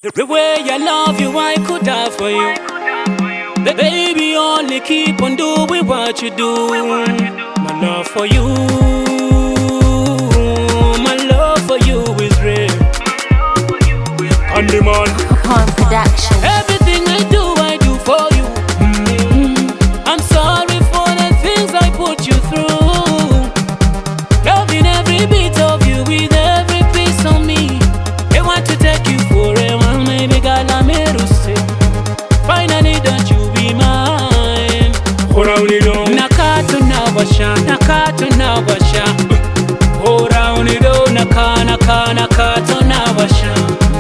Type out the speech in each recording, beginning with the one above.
The way I love you, I could die for you. Baby, only keep on doing what you do. My love for you, my love for you is real. Candy Man. Upon production. Everything I do for you. I'm sorry for the things I put you through. Loving every bit of you with every piece of me. I want to take you forever, maybe God I'm here to stay. Finally, don't you be mine? Naka tunawasha, naka tunawasha. Ora unido, naka tunawasha.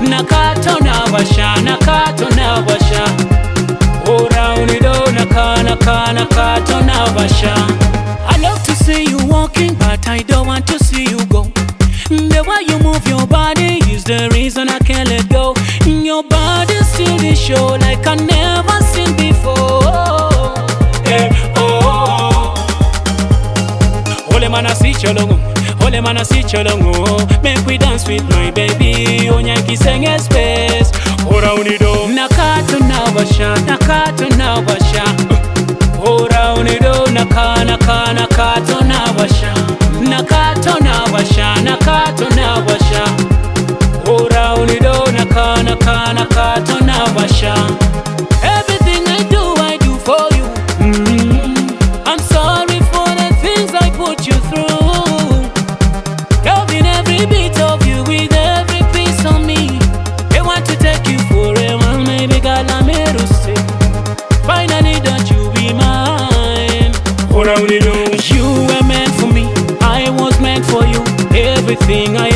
Naka tunawasha, naka tunawasha. Ora unido, naka tunawasha. I love to see you walking, but I don't want to see you go. The way you move your body is the reason I can't let go. Your body still is show like I never seen before. Hey, oh. Ole mana si cholongo, ole mana si cholongo. Make we dance with my baby. Onyanki senge space. Ora unido. Naka tunawasha, naka tunawasha. Ora unido, naka tunawasha. Naka tunawasha, naka tunawasha. Ora unido, naka tunawasha. Everything I do for you. I'm sorry for the things I put you through. Loving every bit of you with every piece of me. I want to take you forever, maybe God I'm here to stay. Finally, don't you be mine? Ora unido. You were meant for me, I was meant for you. Everything I